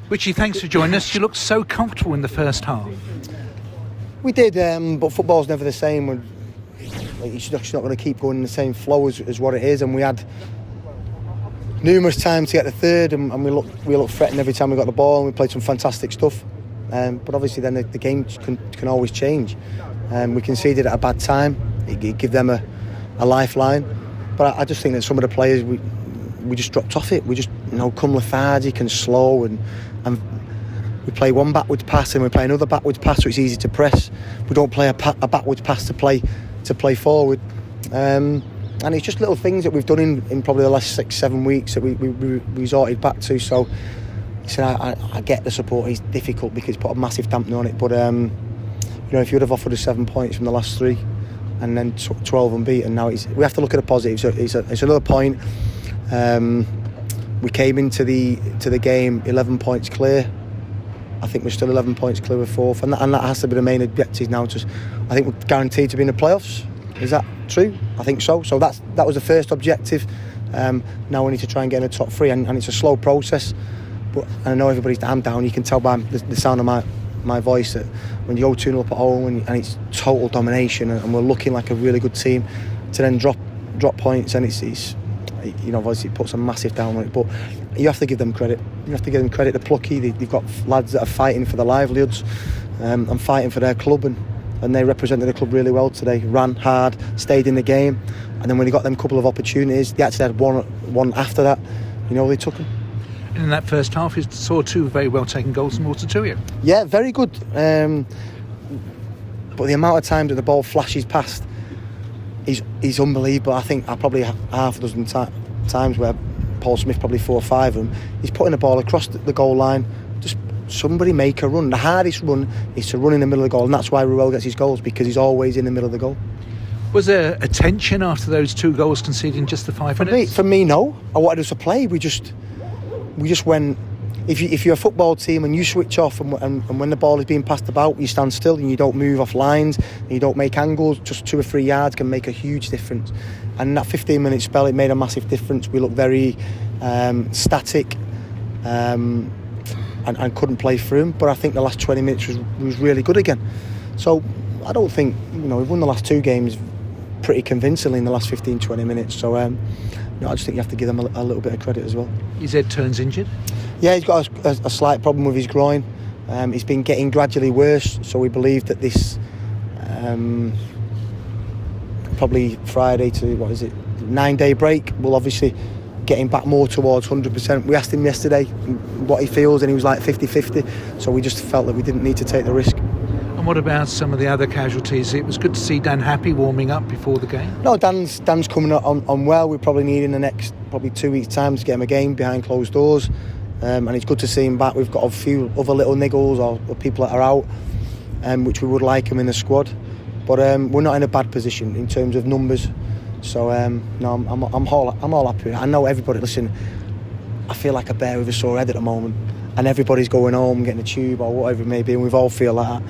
Richie, thanks for joining us. You looked so comfortable in the first half. We did, but football's never the same. You're just not going to keep going in the same flow as what it is. And we had numerous times to get the third, and we looked threatened every time we got the ball, and we played some fantastic stuff. But obviously then the game can always change. We conceded at a bad time. It gave them a lifeline. But I just think that some of the players, we just dropped off it. We just come lethargic and slow, and we play one backwards pass and we play another backwards pass, so it's easy to press. We don't play a backwards pass to play forward. And it's just little things that we've done in probably the last 6-7 weeks that we resorted back to. So I get the support. It's difficult because it's put a massive dampener on it. But if you would have offered us 7 points from the last 3 and then 12 unbeaten, now we have to look at the positives. It's another point. We came into the game 11 points clear. I think we're still 11 points clear of fourth, and that has to be the main objective now. I think we're guaranteed to be in the playoffs. Is that true? I think so. So that was the first objective. Now we need to try and get in the top 3, and it's a slow process. But I know everybody's damn down. You can tell by the sound of my voice that when you go 2-0 up at home and it's total domination, and we're looking like a really good team, to then drop points, and it's obviously it puts a massive down on it. But you have to give them credit. You have to give them credit. They're plucky. They've got lads that are fighting for their livelihoods and fighting for their club, and they represented the club really well today. Ran hard, stayed in the game, and then when they got them couple of opportunities, they actually had one after that. They took them. And in that first half, you saw 2 very well taken goals from Watertoria. Yeah, very good. But the amount of times that the ball flashes past is unbelievable. I think probably half a dozen times where Paul Smith, probably 4 or 5 of them, he's putting the ball across the goal line. Just somebody make a run. The hardest run is to run in the middle of the goal, and that's why Ruel gets his goals, because he's always in the middle of the goal. Was there a tension after those 2 goals conceded in just the 5 minutes? For me, no. I wanted us to play. We just went. If you're a football team and you switch off, and when the ball is being passed about, you stand still and you don't move off lines and you don't make angles, just 2 or 3 yards can make a huge difference. And that 15-minute spell, it made a massive difference. We looked very static and couldn't play through them. But I think the last 20 minutes was really good again. So I don't think, we've won the last 2 games pretty convincingly in the last 15-20 minutes. So I just think you have to give them a little bit of credit as well. Is Ed Turns injured? Yeah, he's got a slight problem with his groin. He's been getting gradually worse, so we believe that this probably Friday to 9-day break will obviously get him back more towards 100%. We asked him yesterday what he feels, and he was like 50-50, so we just felt that we didn't need to take the risk. And what about some of the other casualties? It was good to see Dan Happy warming up before the game. No, Dan's coming on well. We probably need in the next 2 weeks' time to get him a game behind closed doors. And it's good to see him back. We've got a few other little niggles or people that are out, which we would like him in the squad. But we're not in a bad position in terms of numbers. So no, I'm all happy. I know everybody. Listen, I feel like a bear with a sore head at the moment, and everybody's going home, getting a tube or whatever it may be, and we all feel like that.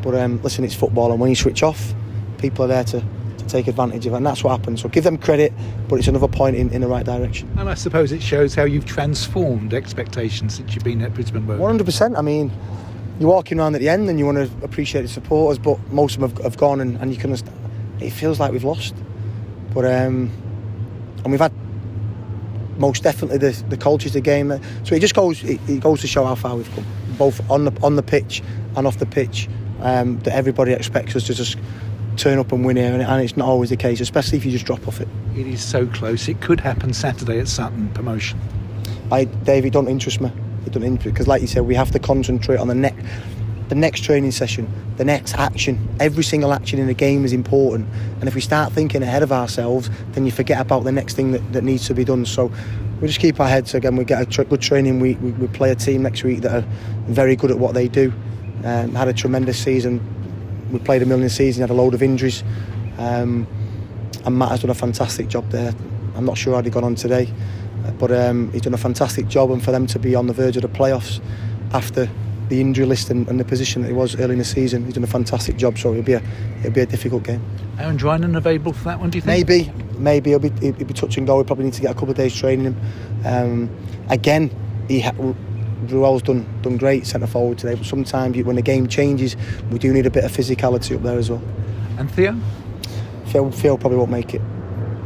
But listen, it's football, and when you switch off, people are there to take advantage of it, and that's what happened. So give them credit, but it's another point in the right direction. And I suppose it shows how you've transformed expectations since you've been at Brisbane Road. 100%. I mean, you're walking around at the end and you want to appreciate the supporters, but most of them have gone, and you can understand. It feels like we've lost. But and we've had most definitely the culture of the game. So it just goes to show how far we've come, both on the pitch and off the pitch. That everybody expects us to just turn up and win here, and it's not always the case, especially if you just drop off it. It is so close. It could happen Saturday at Sutton, promotion. Dave, it don't interest me. It don't interest, because like you said, we have to concentrate on the next training session, the next action. Every single action in the game is important, and if we start thinking ahead of ourselves, then you forget about the next thing that needs to be done. So we just keep our heads again. We get a good training week. We play a team next week that are very good at what they do. Had a tremendous season. We played a million season, had a load of injuries, and Matt has done a fantastic job there. I'm not sure how he got on today, but he's done a fantastic job, and for them to be on the verge of the playoffs after the injury list and the position that he was early in the season, he's done a fantastic job. So it'll be a difficult game. Aaron Drynan available for that one, do you think? Maybe he'll be touch and go. We probably need to get a couple of days training him. Again, Ruel's done great centre forward today, but sometimes when the game changes, we do need a bit of physicality up there as well. And Theo? Phil probably won't make it.